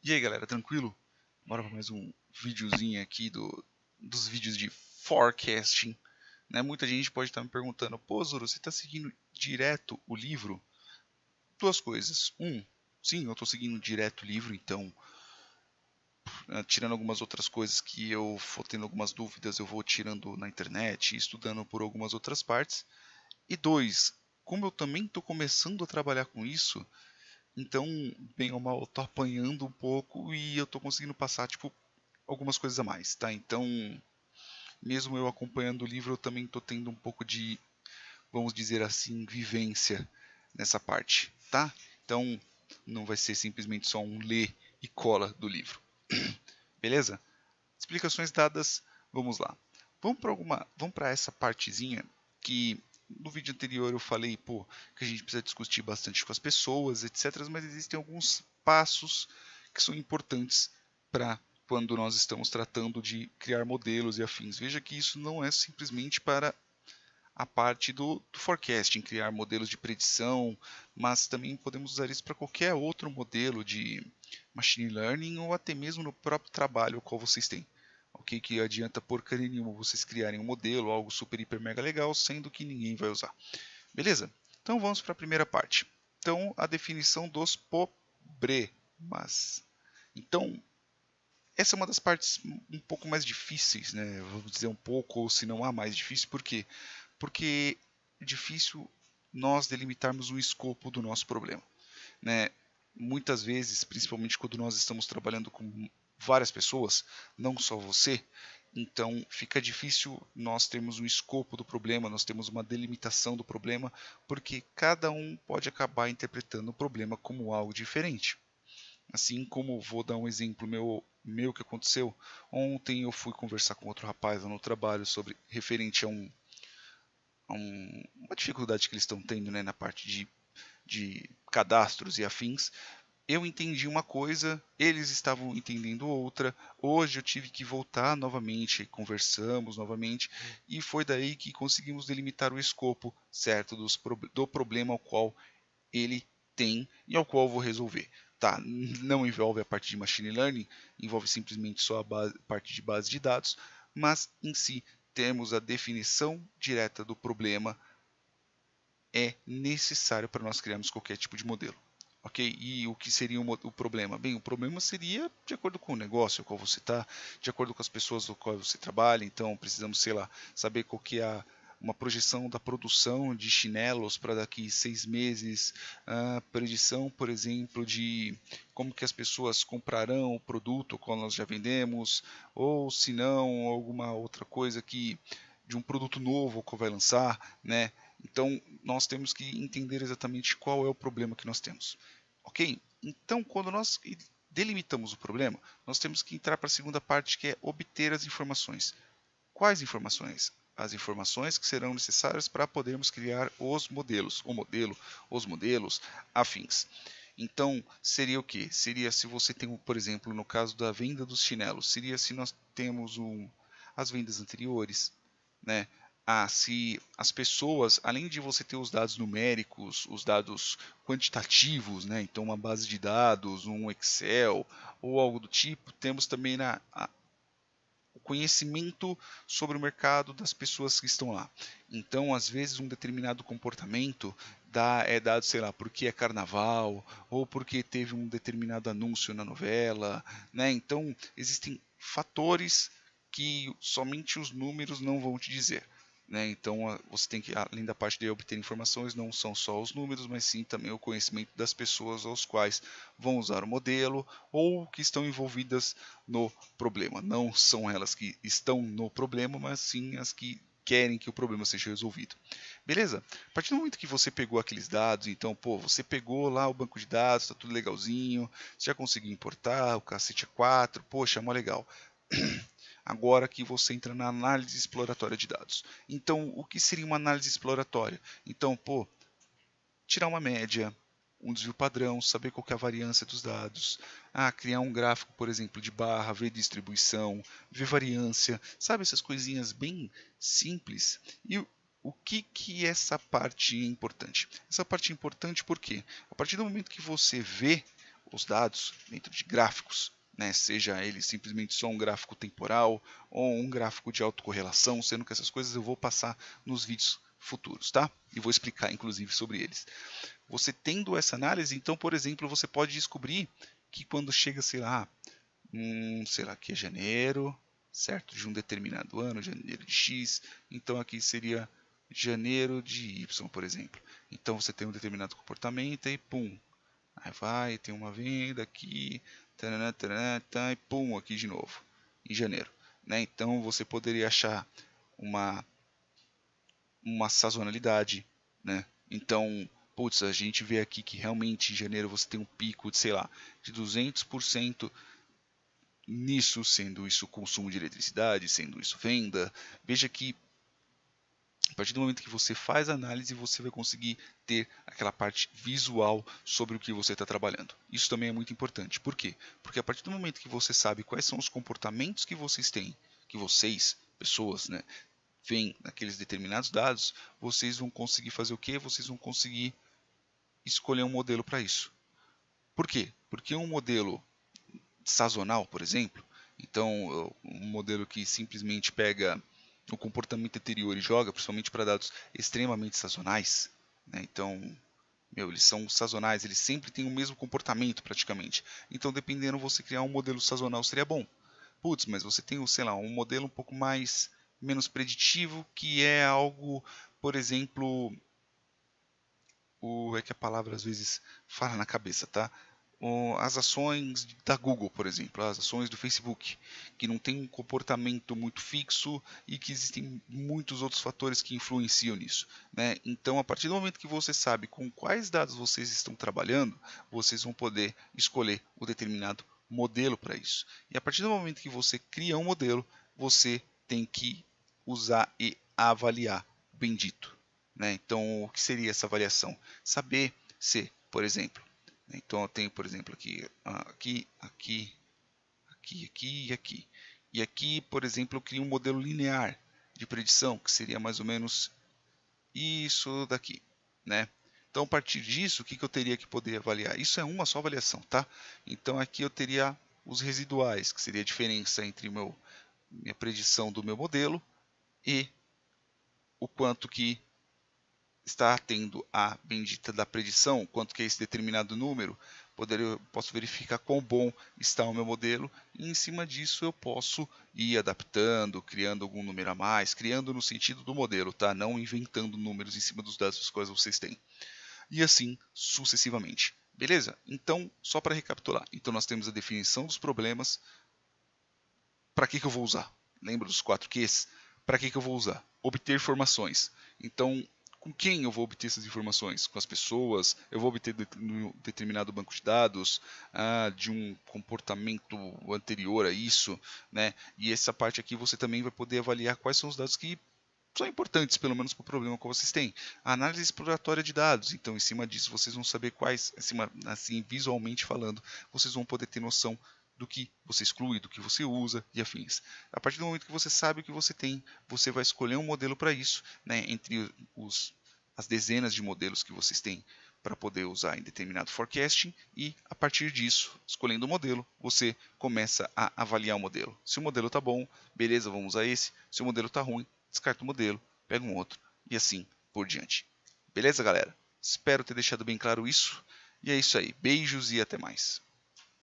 E aí galera, tranquilo? Bora para mais um videozinho aqui dos vídeos de forecasting. Né? Muita gente pode estar me perguntando, pô Zoro, você está seguindo direto o livro? Duas coisas. Sim, eu estou seguindo direto o livro, então tirando algumas outras coisas que eu for tendo algumas dúvidas, eu vou tirando na internet e estudando por algumas outras partes. E dois, como eu também estou começando a trabalhar com isso, então, bem ou mal, eu tô apanhando um pouco e eu tô conseguindo passar, tipo, algumas coisas a mais, tá? Então, mesmo eu acompanhando o livro, eu também tô tendo um pouco de, vamos dizer assim, vivência nessa parte, tá? Então, não vai ser simplesmente só um ler e cola do livro. Beleza? Explicações dadas, vamos lá. Vamos para essa partezinha que no vídeo anterior eu falei, pô, que a gente precisa discutir bastante com as pessoas, etc. Mas existem alguns passos que são importantes para quando nós estamos tratando de criar modelos e afins. Veja que isso não é simplesmente para a parte do forecasting, criar modelos de predição, mas também podemos usar isso para qualquer outro modelo de machine learning ou até mesmo no próprio trabalho qual vocês têm. Ok? Que adianta porcaria nenhuma vocês criarem um modelo, algo super, hiper, mega legal, sendo que ninguém vai usar. Beleza? Então vamos para a primeira parte. Então, a definição dos problemas. Então, essa é uma das partes um pouco mais difíceis, né? Vamos dizer um pouco, ou se não há mais difícil, por quê? Porque é difícil nós delimitarmos o escopo do nosso problema, né? Muitas vezes, principalmente quando nós estamos trabalhando com várias pessoas, não só você, então fica difícil nós termos um escopo do problema, nós temos uma delimitação do problema, porque cada um pode acabar interpretando o problema como algo diferente. Assim como vou dar um exemplo meu que aconteceu. Ontem eu fui conversar com outro rapaz lá no trabalho sobre referente uma dificuldade que eles estão tendo, né, na parte de cadastros e afins. Eu entendi uma coisa, eles estavam entendendo outra. Hoje eu tive que voltar novamente, conversamos novamente, e foi daí que conseguimos delimitar o escopo certo do problema ao qual ele tem e ao qual eu vou resolver. Tá, não envolve a parte de machine learning, envolve simplesmente só a parte de base de dados, mas em si temos a definição direta do problema é necessário para nós criarmos qualquer tipo de modelo. Ok? E o que seria o problema? Bem, o problema seria de acordo com o negócio ao qual você está, de acordo com as pessoas com qual você trabalha. Então, precisamos, sei lá, saber qual que é uma projeção da produção de chinelos para daqui 6 meses, a predição, por exemplo, de como que as pessoas comprarão o produto qual nós já vendemos, ou se não, alguma outra coisa que de um produto novo que vai lançar, né? Então, nós temos que entender exatamente qual é o problema que nós temos. Ok? Então, quando nós delimitamos o problema, nós temos que entrar para a segunda parte, que é obter as informações. Quais informações? As informações que serão necessárias para podermos criar os modelos, o modelo, os modelos, afins. Então, seria o que? Seria se você tem, por exemplo, no caso da venda dos chinelos, seria se nós temos as vendas anteriores, né? Se as pessoas, além de você ter os dados numéricos, os dados quantitativos, né? Então uma base de dados, um Excel ou algo do tipo, temos também o conhecimento sobre o mercado das pessoas que estão lá. Então, às vezes, um determinado comportamento é dado, sei lá, porque é carnaval ou porque teve um determinado anúncio na novela, né? Então, existem fatores que somente os números não vão te dizer. Né? Então, você tem que, além da parte de obter informações, não são só os números, mas sim também o conhecimento das pessoas aos quais vão usar o modelo ou que estão envolvidas no problema. Não são elas que estão no problema, mas sim as que querem que o problema seja resolvido. Beleza? A partir do momento que você pegou aqueles dados, então, pô, você pegou lá o banco de dados, tá tudo legalzinho, você já conseguiu importar o cacete A4, poxa, mó legal. Agora que você entra na análise exploratória de dados. Então, o que seria uma análise exploratória? Então, pô, tirar uma média, um desvio padrão, saber qual é a variância dos dados, criar um gráfico, por exemplo, de barra, ver distribuição, ver variância, sabe essas coisinhas bem simples. E o que essa parte é importante? Essa parte é importante porque a partir do momento que você vê os dados dentro de gráficos, né? Seja ele simplesmente só um gráfico temporal ou um gráfico de autocorrelação, sendo que essas coisas eu vou passar nos vídeos futuros, tá? E vou explicar inclusive sobre eles. Você tendo essa análise, então, por exemplo, você pode descobrir que quando chega, sei lá, que é janeiro, certo? De um determinado ano, janeiro de X, então aqui seria janeiro de Y, por exemplo. Então você tem um determinado comportamento e pum, aí vai, tem uma venda aqui, taranã, taranã, tá, e pum, aqui de novo, em janeiro. Né? Então você poderia achar uma sazonalidade, né? Então, putz, a gente vê aqui que realmente em janeiro você tem um pico de, sei lá, de 200% nisso, sendo isso consumo de eletricidade, sendo isso venda. Veja que a partir do momento que você faz a análise, você vai conseguir ter aquela parte visual sobre o que você está trabalhando. Isso também é muito importante. Por quê? Porque a partir do momento que você sabe quais são os comportamentos que vocês têm, que vocês, pessoas, né, veem naqueles determinados dados, vocês vão conseguir fazer o quê? Vocês vão conseguir escolher um modelo para isso. Por quê? Porque um modelo sazonal, por exemplo, então um modelo que simplesmente pega o comportamento anterior e joga, principalmente para dados extremamente sazonais, né? Então, eles são sazonais, eles sempre têm o mesmo comportamento praticamente. Então, dependendo, você criar um modelo sazonal seria bom. Putz, mas você tem, sei lá, um modelo um pouco menos preditivo, que é algo, por exemplo, é que a palavra às vezes fala na cabeça, tá? As ações da Google, por exemplo, as ações do Facebook, que não tem um comportamento muito fixo e que existem muitos outros fatores que influenciam nisso, né? Então, a partir do momento que você sabe com quais dados vocês estão trabalhando, vocês vão poder escolher o determinado modelo para isso. E a partir do momento que você cria um modelo, você tem que usar e avaliar o bendito. Né? Então, o que seria essa avaliação? Saber se, por exemplo, então eu tenho, por exemplo, aqui e aqui. E aqui, por exemplo, eu crio um modelo linear de predição, que seria mais ou menos isso daqui, né? Então, a partir disso, o que eu teria que poder avaliar? Isso é uma só avaliação, tá? Então, aqui eu teria os residuais, que seria a diferença entre minha predição do meu modelo e o quanto que está tendo a bendita da predição, quanto que é esse determinado número, posso verificar quão bom está o meu modelo e em cima disso eu posso ir adaptando, criando algum número a mais, criando no sentido do modelo, tá? Não inventando números em cima dos dados dos quais vocês têm. E assim sucessivamente. Beleza? Então, só para recapitular. Então nós temos a definição dos problemas. Para que eu vou usar? Lembra dos 4 Qs? Para que eu vou usar? Obter informações. Então, com quem eu vou obter essas informações? Com as pessoas? Eu vou obter um determinado banco de dados de um comportamento anterior a isso, né? E essa parte aqui você também vai poder avaliar quais são os dados que são importantes, pelo menos para o problema que vocês têm. A análise exploratória de dados. Então, em cima disso, vocês vão saber quais, assim, visualmente falando, vocês vão poder ter noção do que você exclui, do que você usa e afins. A partir do momento que você sabe o que você tem, você vai escolher um modelo para isso, né, entre as dezenas de modelos que vocês têm para poder usar em determinado forecasting e a partir disso, escolhendo o modelo, você começa a avaliar o modelo. Se o modelo está bom, beleza, vamos usar esse. Se o modelo está ruim, descarta o modelo, pega um outro e assim por diante. Beleza, galera? Espero ter deixado bem claro isso. E é isso aí. Beijos e até mais.